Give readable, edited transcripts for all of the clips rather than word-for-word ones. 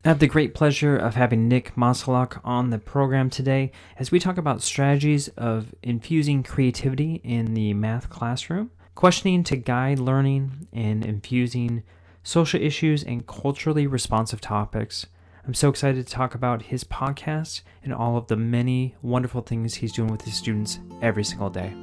I have the great pleasure of having Nick Moskaluk on the program today as we talk about strategies of infusing creativity in the math classroom, questioning to guide learning, and infusing social issues and culturally responsive topics. I'm so excited to talk about his podcast and all of the many wonderful things he's doing with his students every single day.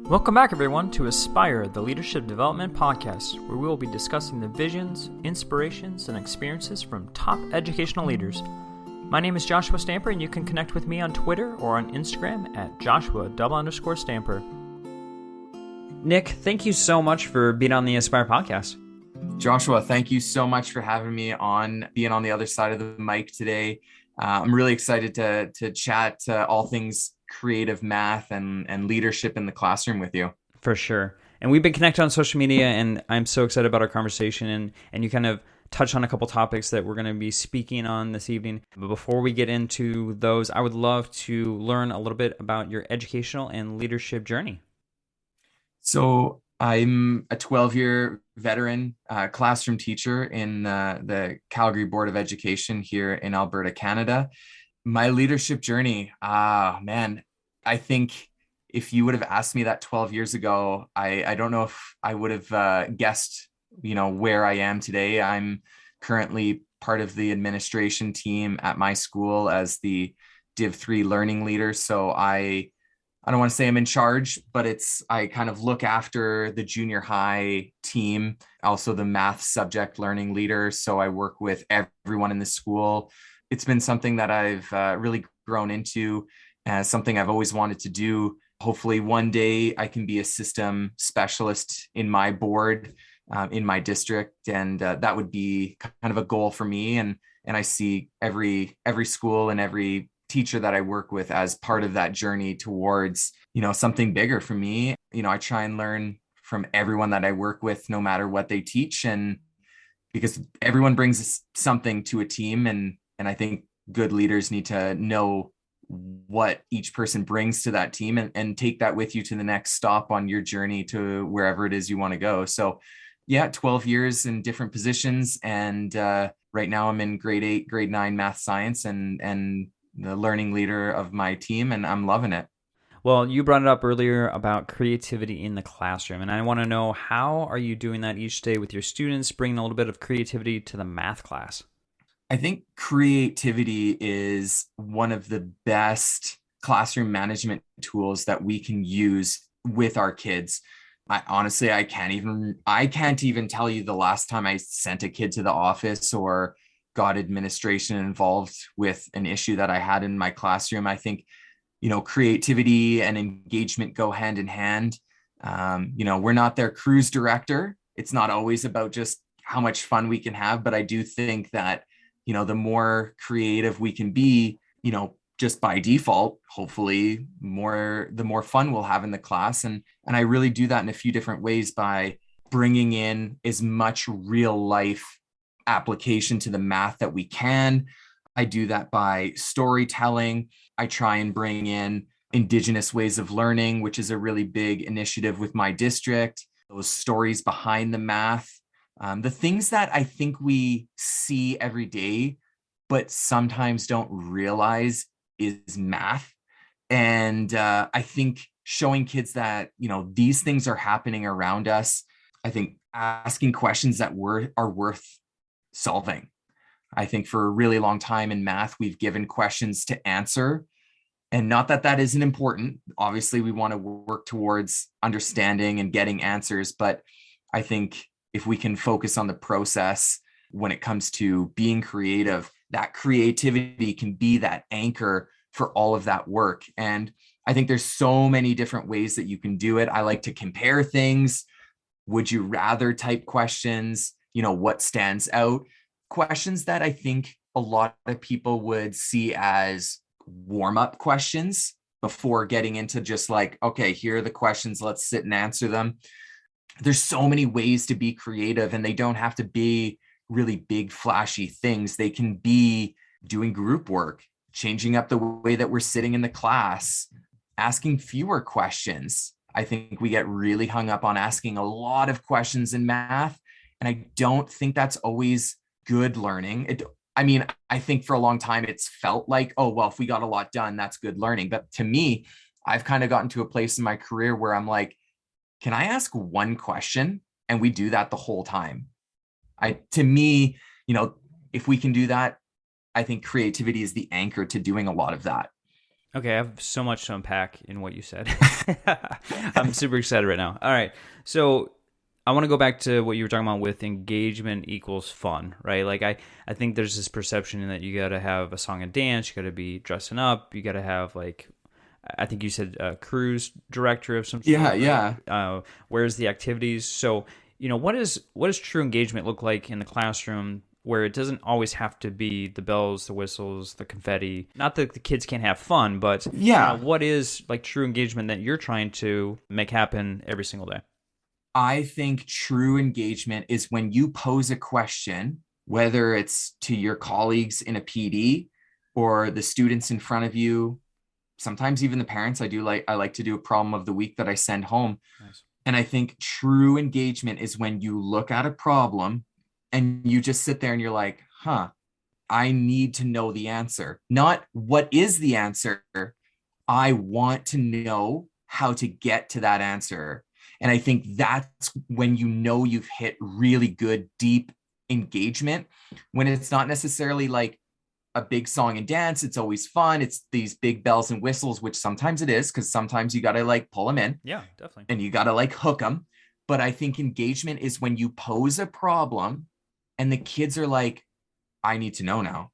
Welcome back, everyone, to Aspire, the Leadership Development Podcast, where we will be discussing the visions, inspirations, and experiences from top educational leaders. My name is Joshua Stamper, and you can connect with me on Twitter or on Instagram at Joshua_Stamper. Nick, thank you so much for being on the Aspire podcast. Joshua, thank you so much for having me being on the other side of the mic today. I'm really excited to chat all things creative math and leadership in the classroom with you. For sure. And we've been connected on social media, and I'm so excited about our conversation. And you kind of touched on a couple topics that we're going to be speaking on this evening. But before we get into those, I would love to learn a little bit about your educational and leadership journey. So I'm a 12-year veteran classroom teacher in the Calgary Board of Education here in Alberta, Canada. My leadership journey, man, I think if you would have asked me that 12 years ago, I don't know if I would have guessed, where I am today. I'm currently part of the administration team at my school as the Div 3 learning leader. So I don't want to say I'm in charge, but I kind of look after the junior high team, also the math subject learning leader. So I work with everyone in the school. It's been something that I've really grown into, something I've always wanted to do. Hopefully one day I can be a system specialist in my board, in my district. And that would be kind of a goal for me. And I see every school and every teacher that I work with as part of that journey towards, something bigger for me. I try and learn from everyone that I work with, no matter what they teach. And because everyone brings something to a team, and I think good leaders need to know what each person brings to that team and take that with you to the next stop on your journey to wherever it is you want to go. So yeah, 12 years in different positions. And right now I'm in grade 8, grade 9 math science and the learning leader of my team, and I'm loving it. Well, you brought it up earlier about creativity in the classroom, and I want to know, how are you doing that each day with your students, bringing a little bit of creativity to the math class? I think creativity is one of the best classroom management tools that we can use with our kids. I can't even tell you the last time I sent a kid to the office or got administration involved with an issue that I had in my classroom. I think, creativity and engagement go hand in hand. We're not their cruise director. It's not always about just how much fun we can have, but I do think that, the more creative we can be, just by default, hopefully the more fun we'll have in the class. And I really do that in a few different ways by bringing in as much real life application to the math that we can. I do that by storytelling. I try and bring in Indigenous ways of learning, which is a really big initiative with my district, those stories behind the math. The things that I think we see every day, but sometimes don't realize is math. And I think showing kids that, these things are happening around us. I think asking questions that are worth solving. I think for a really long time in math, we've given questions to answer. And not that that isn't important. Obviously, we want to work towards understanding and getting answers. But I think if we can focus on the process when it comes to being creative, that creativity can be that anchor for all of that work. And I think there's so many different ways that you can do it. I like to compare things. Would you rather type questions? What stands out? Questions that I think a lot of people would see as warm-up questions before getting into just like, okay, here are the questions, let's sit and answer them. There's so many ways to be creative, and they don't have to be really big, flashy things. They can be doing group work, changing up the way that we're sitting in the class, asking fewer questions. I think we get really hung up on asking a lot of questions in math, and I don't think that's always good learning. I mean, I think for a long time it's felt like, oh, well, if we got a lot done, that's good learning. But to me, I've kind of gotten to a place in my career where I'm like, can I ask one question? And we do that the whole time. To me, if we can do that, I think creativity is the anchor to doing a lot of that. Okay, I have so much to unpack in what you said. I'm super excited right now. All right. So I want to go back to what you were talking about with engagement equals fun, right? Like I think there's this perception that you got to have a song and dance, you got to be dressing up, you got to have like, I think you said a cruise director of some sort. Yeah, Right? yeah. Where's the activities? So, what does true engagement look like in the classroom where it doesn't always have to be the bells, the whistles, the confetti? Not that the kids can't have fun, but Yeah. what is like true engagement that you're trying to make happen every single day? I think true engagement is when you pose a question, whether it's to your colleagues in a PD or the students in front of you, sometimes even the parents. I like to do a problem of the week that I send home. Nice. And I think true engagement is when you look at a problem and you just sit there and you're like, huh, I need to know the answer. Not what is the answer. I want to know how to get to that answer. And I think that's when you've hit really good, deep engagement, when it's not necessarily like a big song and dance. It's always fun. It's these big bells and whistles, which sometimes it is, because sometimes you got to like pull them in. Yeah, definitely. And you got to like hook them. But I think engagement is when you pose a problem and the kids are like, I need to know now.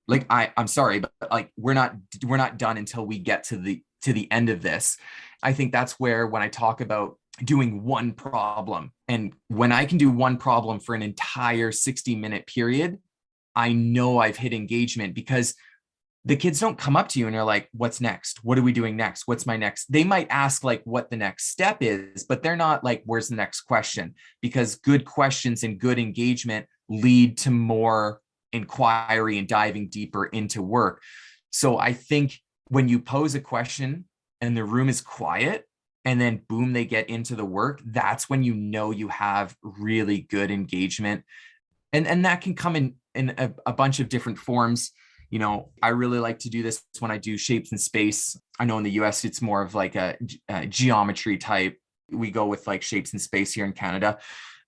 Like, I'm sorry, but like we're not done until we get to the end of this. I think that's where, when I talk about doing one problem, and when I can do one problem for an entire 60-minute period, I know I've hit engagement, because the kids don't come up to you and are like, what's next? What are we doing next? What's my next? They might ask like what the next step is, but they're not like, where's the next question? Because good questions and good engagement lead to more inquiry and diving deeper into work. So I think when you pose a question and the room is quiet and then boom, they get into the work, that's when you have really good engagement. And that can come in a bunch of different forms. I really like to do this when I do shapes and space. I know in the US, it's more of like a geometry type. We go with like shapes and space here in Canada.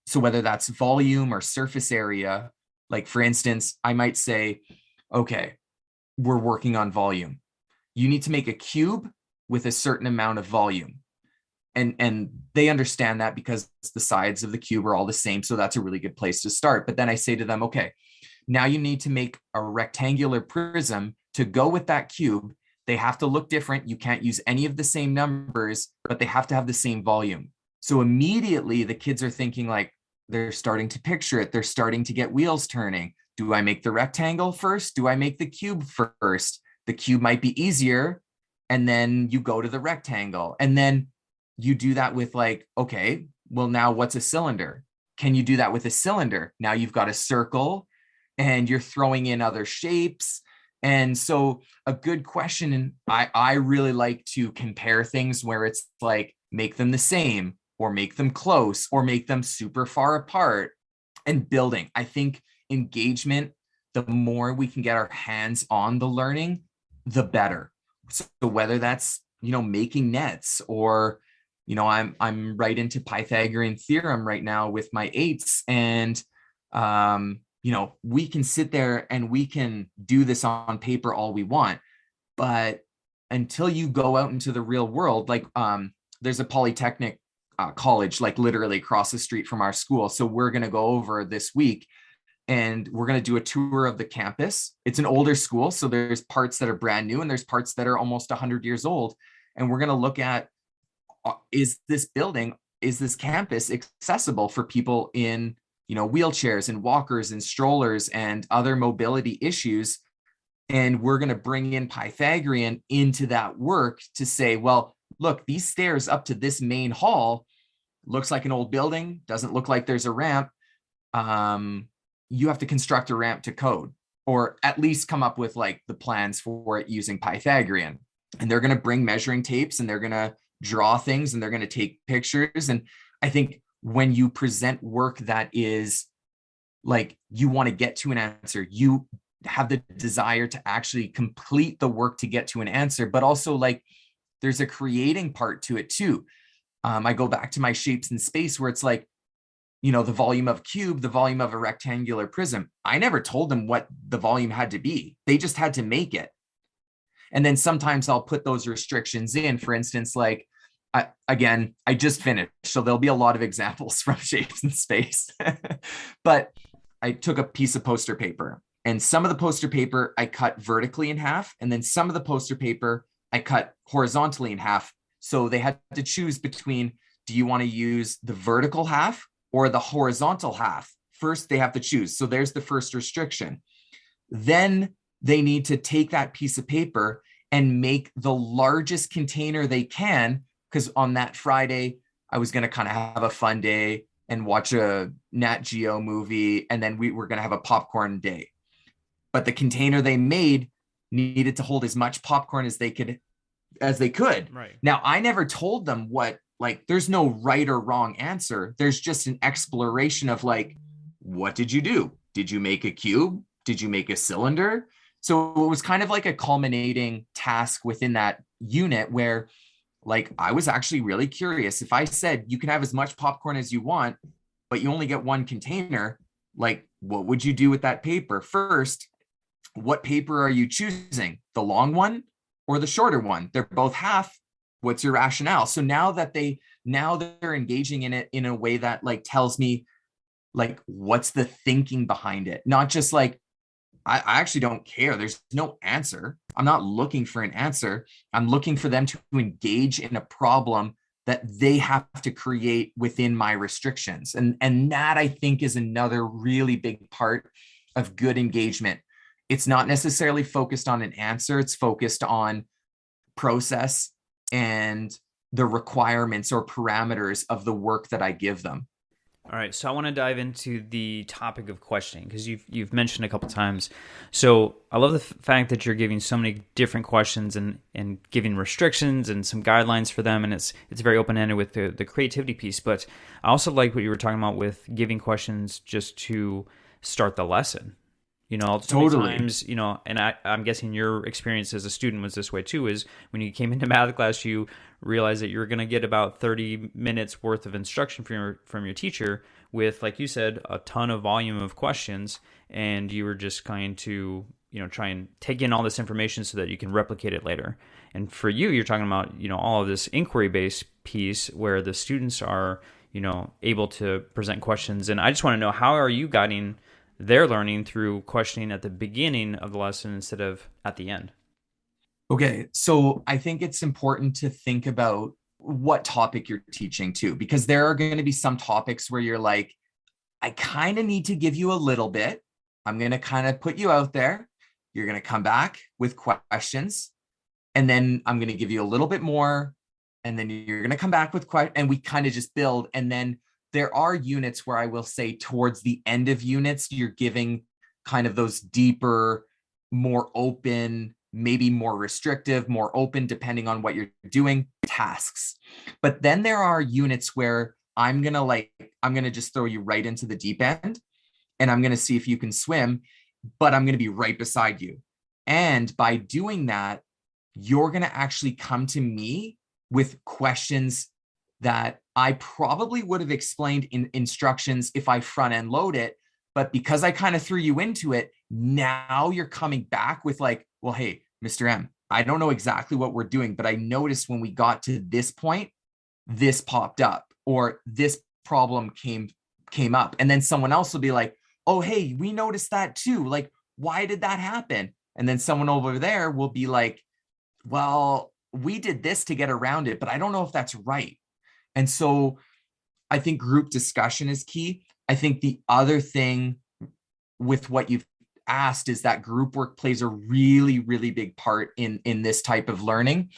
So whether that's volume or surface area, like for instance, I might say, okay, we're working on volume. You need to make a cube with a certain amount of volume. And they understand that because the sides of the cube are all the same. So that's a really good place to start. But then I say to them, okay, now you need to make a rectangular prism to go with that cube. They have to look different. You can't use any of the same numbers, but they have to have the same volume. So immediately the kids are thinking like, they're starting to picture it. They're starting to get wheels turning. Do I make the rectangle first? Do I make the cube first? The cube might be easier. And then you go to the rectangle. And then you do that with like, okay, well, now what's a cylinder? Can you do that with a cylinder? Now you've got a circle and you're throwing in other shapes. And so a good question, and I really like to compare things where it's like, make them the same or make them close or make them super far apart, and building. I think engagement, the more we can get our hands on the learning, the better. So whether that's, making nets, or, I'm right into Pythagorean theorem right now with my eights, and, we can sit there and we can do this on paper all we want, but until you go out into the real world, like there's a polytechnic college like literally across the street from our school. So we're going to go over this week and we're going to do a tour of the campus. It's an older school, so there's parts that are brand new and there's parts that are almost 100 years old. And we're going to look at, is this campus accessible for people in, wheelchairs and walkers and strollers and other mobility issues? And we're going to bring in Pythagorean into that work to say, well, look, these stairs up to this main hall looks like an old building, doesn't look like there's a ramp. You have to construct a ramp to code, or at least come up with like the plans for it using Pythagorean. And they're going to bring measuring tapes and they're going to draw things and they're going to take pictures. And I think when you present work that is like, you want to get to an answer, you have the desire to actually complete the work to get to an answer, but also like there's a creating part to it too. I go back to my shapes in space where it's like, the volume of a cube, the volume of a rectangular prism. I never told them what the volume had to be. They just had to make it. And then sometimes I'll put those restrictions in. For instance, like, I just finished, so there'll be a lot of examples from shapes in space. But I took a piece of poster paper, and some of the poster paper I cut vertically in half, and then some of the poster paper I cut horizontally in half. So they had to choose between, do you want to use the vertical half or the horizontal half? First, they have to choose. So there's the first restriction. Then they need to take that piece of paper and make the largest container they can, because on that Friday, I was going to kind of have a fun day and watch a Nat Geo movie, and then we were going to have a popcorn day. But the container they made needed to hold as much popcorn as they could. Right. Now, I never told them there's no right or wrong answer. There's just an exploration of like, what did you do? Did you make a cube? Did you make a cylinder? So it was kind of like a culminating task within that unit where, like, I was actually really curious. If I said you can have as much popcorn as you want, but you only get one container, like, what would you do with that paper? First, what paper are you choosing? The long one or the shorter one? They're both half. What's your rationale? So now they're engaging in it in a way that like tells me like what's the thinking behind it, not just like, I actually don't care. There's no answer. I'm not looking for an answer. I'm looking for them to engage in a problem that they have to create within my restrictions. And that, I think, is another really big part of good engagement. It's not necessarily focused on an answer. It's focused on process and the requirements or parameters of the work that I give them. All right, so I want to dive into the topic of questioning because you've mentioned a couple times. So I love the fact that you're giving so many different questions and giving restrictions and some guidelines for them, and it's very open-ended with the creativity piece. But I also like what you were talking about with giving questions just to start the lesson. Totally. Times, and I'm guessing your experience as a student was this way too, is when you came into math class, you realized that you're going to get about 30 minutes worth of instruction from your teacher with, like you said, a ton of volume of questions, and you were just going to, try and take in all this information so that you can replicate it later. And for you, you're talking about, all of this inquiry-based piece where the students are, able to present questions. And I just want to know, how are you guiding their learning through questioning at the beginning of the lesson instead of at the end? Okay, so I think it's important to think about what topic you're teaching too, because there are going to be some topics where you're like, I kind of need to give you a little bit. I'm going to kind of put you out there. You're going to come back with questions, and then I'm going to give you a little bit more, and then you're going to come back with questions, and we kind of just build. And then there are units where I will say towards the end of units, you're giving kind of those deeper, more open, maybe more restrictive, more open, depending on what you're doing, tasks. But then there are units where I'm going to just throw you right into the deep end, and I'm going to see if you can swim, but I'm going to be right beside you. And by doing that, you're going to actually come to me with questions that I probably would have explained in instructions if I front end load it. But because I kind of threw you into it, now you're coming back with like, well, hey, Mr. M, I don't know exactly what we're doing, but I noticed when we got to this point, this popped up, or this problem came up. And then someone else will be like, oh, hey, we noticed that too. Like, why did that happen? And then someone over there will be like, well, we did this to get around it, but I don't know if that's right. And so I think group discussion is key. I think the other thing with what you've asked is that group work plays a really, really big part in this type of learning.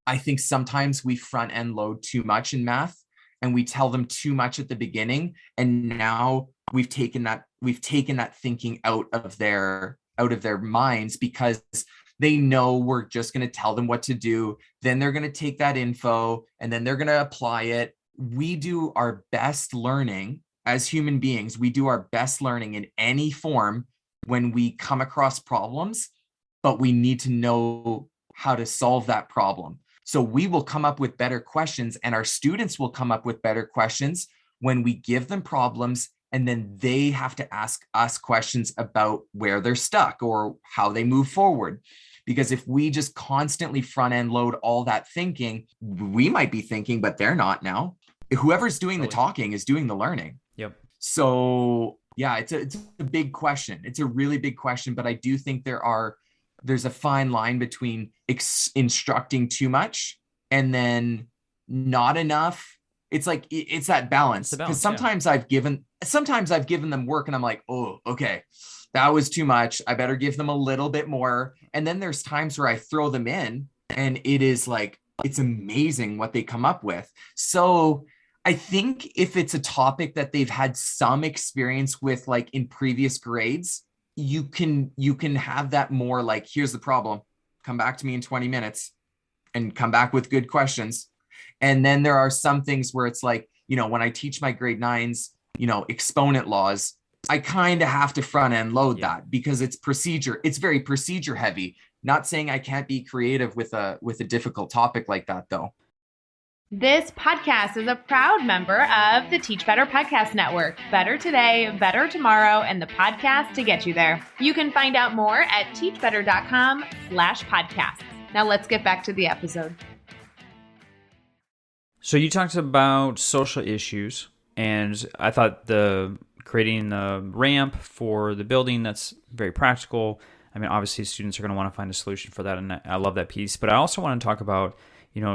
I think sometimes we front end load too much in math, and we tell them too much at the beginning. And now we've taken that thinking out of their minds, because they know we're just going to tell them what to do. Then they're going to take that info and then they're going to apply it. We do our best learning as human beings. We do our best learning in any form when we come across problems, but we need to know how to solve that problem. So we will come up with better questions, and our students will come up with better questions when we give them problems, and then they have to ask us questions about where they're stuck or how they move forward. Because if we just constantly front end load all that thinking, we might be thinking, but they're not now. Whoever's doing the talking is doing the learning. Yep. So yeah, it's a big question. It's a really big question, but I do think there's a fine line between instructing too much and then not enough. It's like, it's that balance. Because sometimes I've given them work and I'm like, oh, okay, that was too much. I better give them a little bit more. And then there's times where I throw them in and it is like, it's amazing what they come up with. So I think if it's a topic that they've had some experience with, like in previous grades, you can have that more like, here's the problem, come back to me in 20 minutes and come back with good questions. And then there are some things where it's like, when I teach my grade 9s, exponent laws, I kind of have to front end load that because it's procedure. It's very procedure heavy. Not saying I can't be creative with a difficult topic like that though. This podcast is a proud member of the Teach Better Podcast Network. Better today, better tomorrow, and the podcast to get you there. You can find out more at teachbetter.com/podcasts. Now let's get back to the episode. So you talked about social issues, and I thought creating the ramp for the building, that's very practical. I mean, obviously students are going to want to find a solution for that, and I love that piece. But I also want to talk about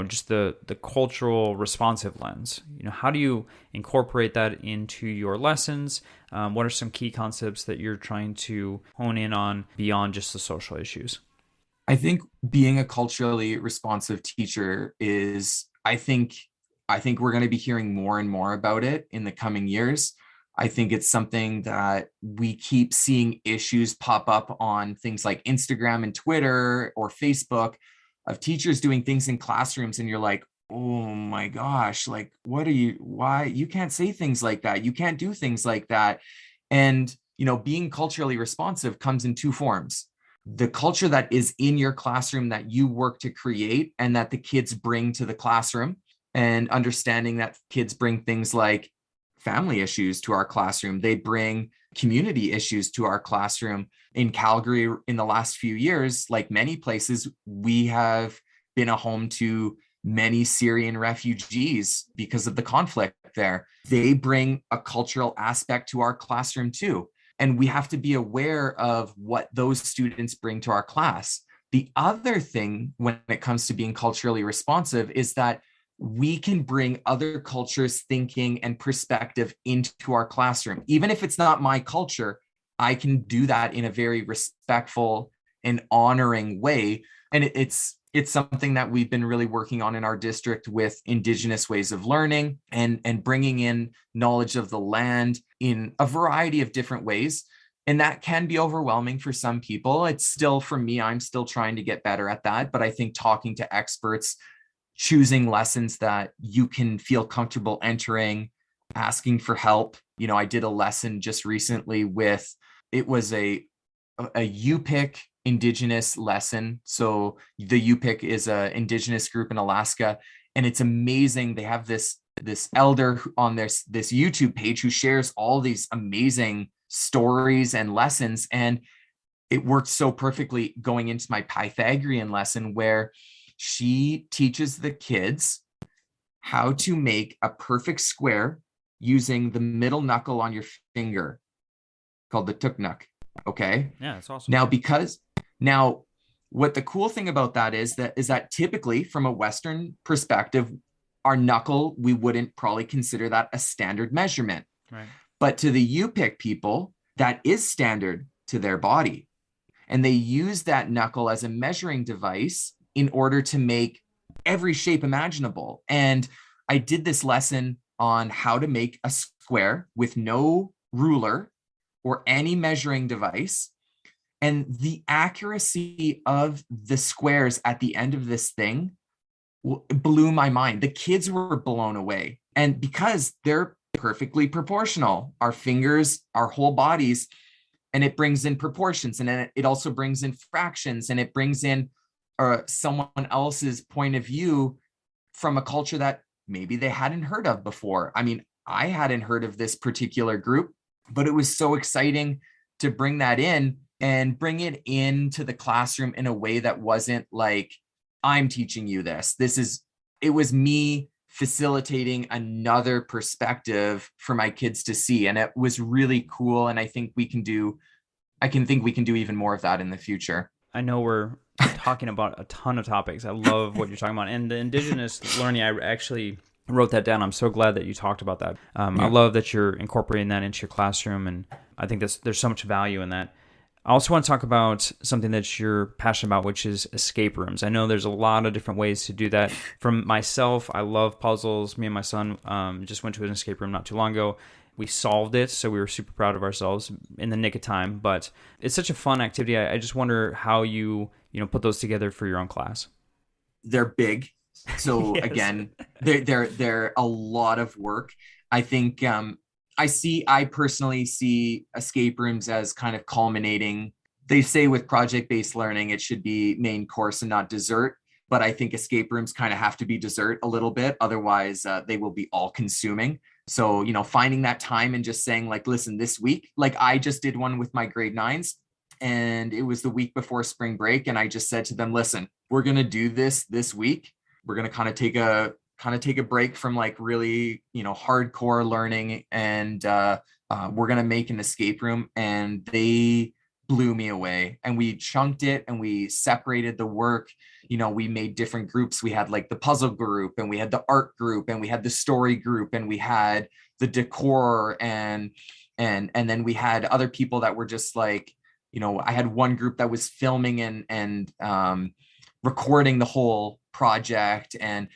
just the cultural responsive lens. How do you incorporate that into your lessons? What are some key concepts that you're trying to hone in on beyond just the social issues? I think being a culturally responsive teacher is, I think we're going to be hearing more and more about it in the coming years. I think it's something that we keep seeing issues pop up on things like Instagram and Twitter or Facebook of teachers doing things in classrooms. And you're like, oh my gosh, like, why you can't say things like that? You can't do things like that. And, being culturally responsive comes in two forms. The culture that is in your classroom that you work to create and that the kids bring to the classroom, and understanding that kids bring things like family issues to our classroom. They bring community issues to our classroom. In Calgary, in the last few years, like many places, we have been a home to many Syrian refugees because of the conflict there. They bring a cultural aspect to our classroom too. And we have to be aware of what those students bring to our class. The other thing when it comes to being culturally responsive is that we can bring other cultures' thinking and perspective into our classroom. Even if it's not my culture, I can do that in a very respectful and honoring way. And it's something that we've been really working on in our district with Indigenous ways of learning and bringing in knowledge of the land in a variety of different ways. And that can be overwhelming for some people. It's still, for me, I'm still trying to get better at that. But I think talking to experts, choosing lessons that you can feel comfortable entering, asking for help. I did a lesson just recently it was a UPIC Indigenous lesson. So the UPIC is an Indigenous group in Alaska, and it's amazing. They have this elder on this YouTube page who shares all these amazing stories and lessons. And it worked so perfectly going into my Pythagorean lesson, where she teaches the kids how to make a perfect square using the middle knuckle on your finger, called the tuknuk. Okay. Yeah, that's awesome. Now, what the cool thing about that is that typically from a Western perspective, our knuckle, we wouldn't probably consider that a standard measurement. Right. But to the UPIC people, that is standard to their body. And they use that knuckle as a measuring device in order to make every shape imaginable. And I did this lesson on how to make a square with no ruler or any measuring device. And the accuracy of the squares at the end of this thing blew my mind. The kids were blown away. And because they're perfectly proportional, our fingers, our whole bodies, and it brings in proportions, and then it also brings in fractions, and it brings in someone else's point of view from a culture that maybe they hadn't heard of before. I mean, I hadn't heard of this particular group, but it was so exciting to bring that in and bring it into the classroom in a way that wasn't like, I'm teaching you this. It was me facilitating another perspective for my kids to see. And it was really cool. And I think we can do even more of that in the future. I know we're talking about a ton of topics. I love what you're talking about. And the Indigenous learning, I actually wrote that down. I'm so glad that you talked about that. I love that you're incorporating that into your classroom. And I think there's so much value in that. I also want to talk about something that you're passionate about, which is escape rooms. I know there's a lot of different ways to do that. From myself, I love puzzles. Me and my son just went to an escape room not too long ago. We solved it, so we were super proud of ourselves in the nick of time. But it's such a fun activity. I just wonder how you put those together for your own class. They're big. So Yes. Again, they're a lot of work. I think I personally see escape rooms as kind of culminating. They say with project-based learning, it should be main course and not dessert. But I think escape rooms kind of have to be dessert a little bit. Otherwise, they will be all consuming. So, finding that time and just saying like, listen, this week, like I just did one with my grade 9s, and it was the week before spring break. And I just said to them, listen, we're going to do this week. We're going to kind of take a break from like really, hardcore learning. And we're going to make an escape room. And they blew me away. And we chunked it and we separated the work. We made different groups. We had like the puzzle group, and we had the art group, and we had the story group, and we had the decor, and then we had other people that were just like, I had one group that was filming and recording the whole project, and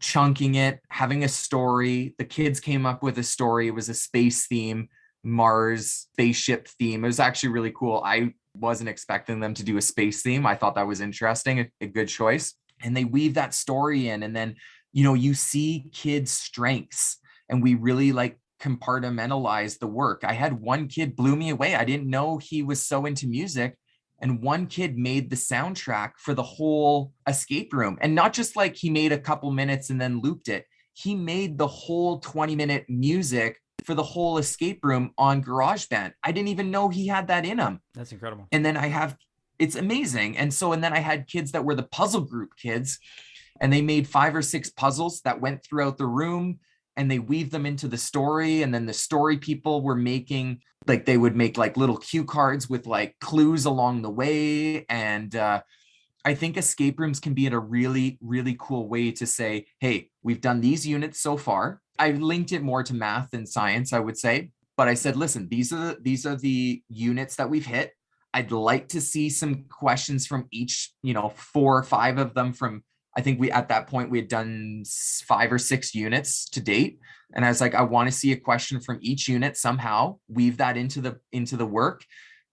chunking it, having a story. The kids came up with a story. It was a space theme, Mars spaceship theme. It was actually really cool. I wasn't expecting them to do a space theme. I thought that was interesting, a good choice. And they weave that story in, and then you see kids' strengths, and we really like compartmentalize the work. I had one kid blew me away. I didn't know he was so into music. And one kid made the soundtrack for the whole escape room. And not just like he made a couple minutes and then looped it. He made the whole 20-minute music for the whole escape room on GarageBand. I didn't even know he had that in him. That's incredible. And then it's amazing. And then I had kids that were the puzzle group kids, and they made 5 or 6 puzzles that went throughout the room, and they weaved them into the story. And then the story people were making, like they would make like little cue cards with like clues along the way. And I think escape rooms can be a really, really cool way to say, hey, we've done these units so far. I linked it more to math than science, I would say. But I said, listen, these are the units that we've hit. I'd like to see some questions from each, 4 or 5 of them from, I think at that point we had done 5 or 6 units to date. And I was like, I want to see a question from each unit somehow, weave that into the work,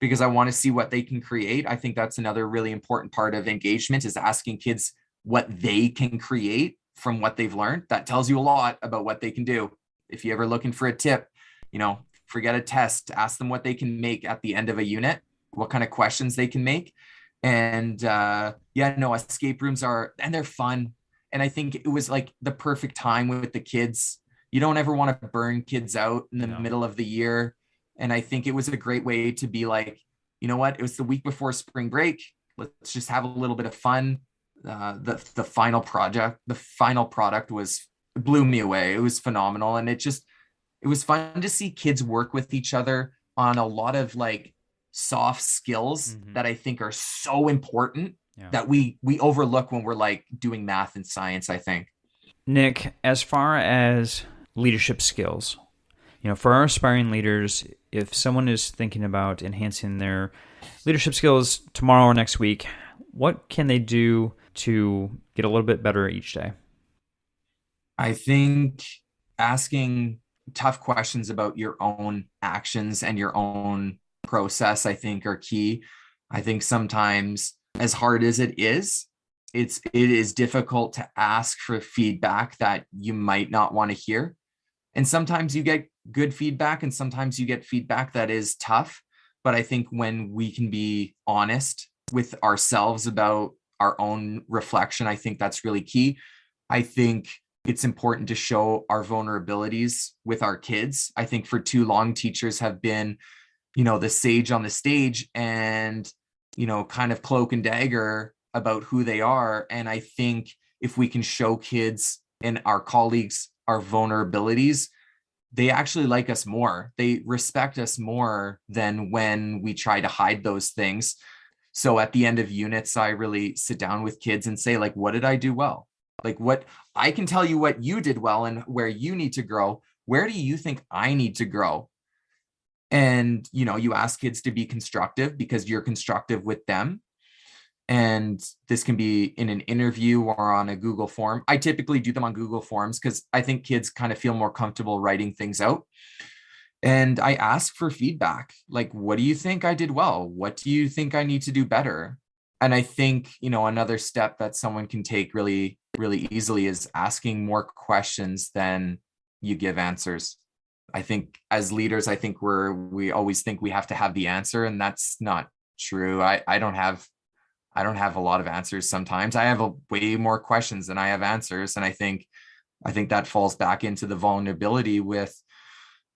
because I want to see what they can create. I think that's another really important part of engagement, is asking kids what they can create from what they've learned. That tells you a lot about what they can do. If you're ever looking for a tip, forget a test, ask them what they can make at the end of a unit, what kind of questions they can make. And escape rooms they're fun. And I think it was like the perfect time with the kids. You don't ever want to burn kids out in the middle of the year. And I think it was a great way to be like, you know what? It was the week before spring break. Let's just have a little bit of fun. The final product blew me away. It was phenomenal. And it was fun to see kids work with each other on a lot of like soft skills that I think are so important that we overlook when we're like doing math and science, I think. Nick, as far as leadership skills, for our aspiring leaders, if someone is thinking about enhancing their leadership skills tomorrow or next week, what can they do to get a little bit better each day? I think asking tough questions about your own actions and your own process, I think, are key. I think sometimes, as hard as it is difficult to ask for feedback that you might not want to hear. And sometimes you get good feedback, and sometimes you get feedback that is tough. But I think when we can be honest with ourselves about our own reflection, I think that's really key. I think it's important to show our vulnerabilities with our kids. I think for too long, teachers have been, the sage on the stage and, kind of cloak and dagger about who they are. And I think if we can show kids and our colleagues our vulnerabilities, they actually like us more. They respect us more than when we try to hide those things. So at the end of units, I really sit down with kids and say, like, what did I do well? Like, what I can tell you what you did well and where you need to grow. Where do you think I need to grow? And, you ask kids to be constructive because you're constructive with them. And this can be in an interview or on a Google form. I typically do them on Google Forms because I think kids kind of feel more comfortable writing things out. And I ask for feedback. Like, what do you think I did well? What do you think I need to do better? And I think, another step that someone can take really, really easily is asking more questions than you give answers. I think as leaders, we always think we have to have the answer, and that's not true. I don't have a lot of answers. Sometimes I have way more questions than I have answers. And I think that falls back into the vulnerability with,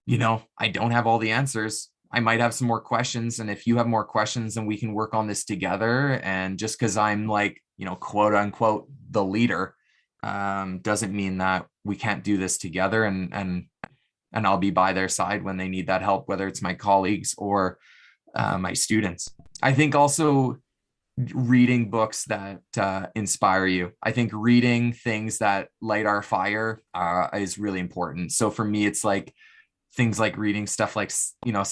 I don't have all the answers. I might have some more questions. And if you have more questions, then we can work on this together. And just because I'm like, quote unquote, the leader, doesn't mean that we can't do this together. And I'll be by their side when they need that help, whether it's my colleagues or my students. I think also reading books that inspire you. I think reading things that light our fire is really important. So for me, it's like things like reading stuff like,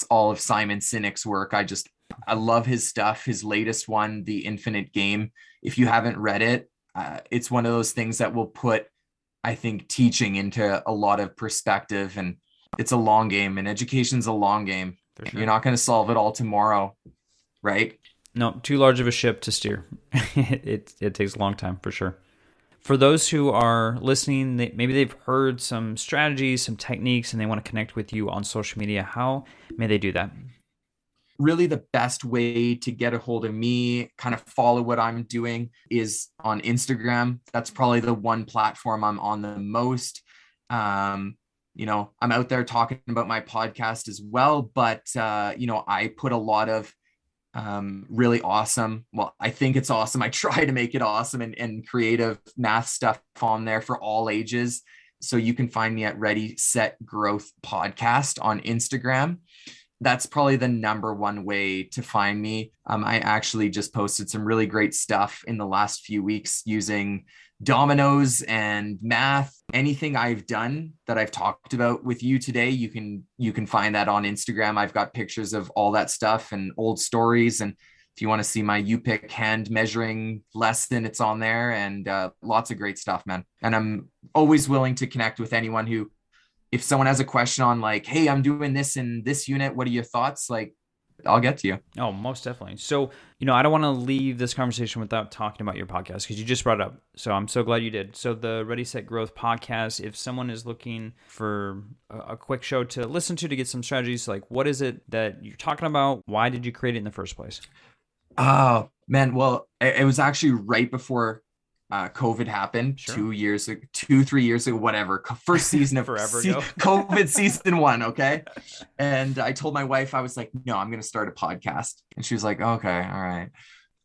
all of Simon Sinek's work. I love his stuff. His latest one, The Infinite Game. If you haven't read it, it's one of those things that will put, I think, teaching into a lot of perspective. And it's a long game, and education's a long game. For sure. You're not going to solve it all tomorrow, right? No, too large of a ship to steer. It takes a long time, for sure. For those who are listening, maybe they've heard some strategies, some techniques, and they want to connect with you on social media. How may they do that? Really, the best way to get a hold of me, kind of follow what I'm doing, is on Instagram. That's probably the one platform I'm on the most. I'm out there talking about my podcast as well, but, I put a lot of really awesome. Well, I think it's awesome. I try to make it awesome and creative math stuff on there for all ages. So you can find me at Ready, Set, Growth Podcast on Instagram. That's probably the number one way to find me. I actually just posted some really great stuff in the last few weeks using dominoes and math. Anything I've done that I've talked about with you today, you can find that on Instagram. I've got pictures of all that stuff and old stories. And if you want to see my U-Pick hand measuring lesson, it's on there, and lots of great stuff, man. And I'm always willing to connect with anyone who, if someone has a question on like, hey, I'm doing this in this unit, what are your thoughts? Like, I'll get to you. Oh, most definitely. So, I don't want to leave this conversation without talking about your podcast because you just brought it up. So I'm so glad you did. So the Ready, Set, Growth podcast, if someone is looking for a quick show to listen to get some strategies, like what is it that you're talking about? Why did you create it in the first place? Oh, man. Well, it was actually right before COVID happened. Sure. 3 years ago, whatever. First season of forever ago. COVID season 1. Okay. And I told my wife, I was like, no, I'm going to start a podcast. And she was like, okay, all right.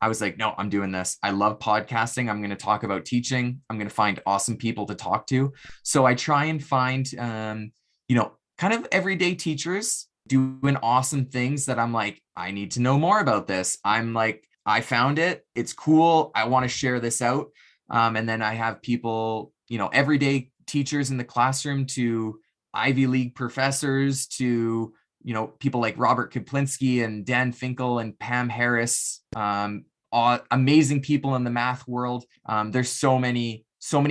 I was like, no, I'm doing this. I love podcasting. I'm going to talk about teaching. I'm going to find awesome people to talk to. So I try and find, kind of everyday teachers doing awesome things that I'm like, I need to know more about this. I'm like, I found it. It's cool. I want to share this out. And then I have people, everyday teachers in the classroom to Ivy League professors to, people like Robert Kaplinsky and Dan Finkel and Pam Harris, amazing people in the math world. There's so many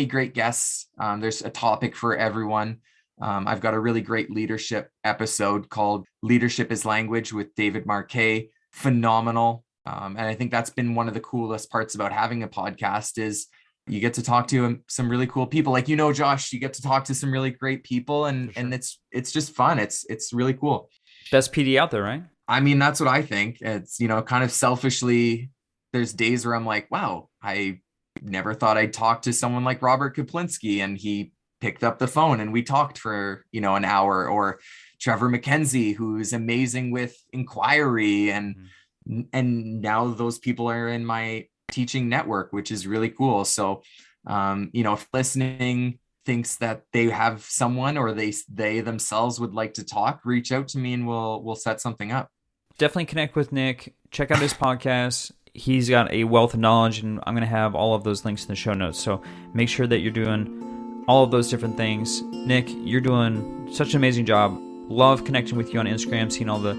great guests. There's a topic for everyone. I've got a really great leadership episode called Leadership is Language with David Marquet. Phenomenal. And I think that's been one of the coolest parts about having a podcast is you get to talk to some really cool people. Like, Josh, you get to talk to some really great people and it's just fun. It's really cool. Best PD out there, right? I mean, that's what I think. It's, kind of selfishly, there's days where I'm like, wow, I never thought I'd talk to someone like Robert Kaplinski, and he picked up the phone and we talked for, an hour. Or Trevor McKenzie, who's amazing with inquiry. And now those people are in my teaching network, which is really cool. So, if listening thinks that they have someone, or they themselves would like to talk, reach out to me and we'll set something up. Definitely connect with Nick. Check out his podcast. He's got a wealth of knowledge, and I'm going to have all of those links in the show notes. So make sure that you're doing all of those different things. Nick, you're doing such an amazing job. Love connecting with you on Instagram, seeing all the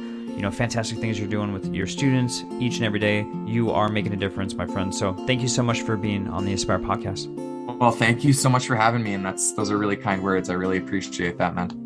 fantastic things you're doing with your students each and every day. You are making a difference, my friend. So thank you so much for being on the Aspire podcast. Well, thank you so much for having me. And those are really kind words. I really appreciate that, man.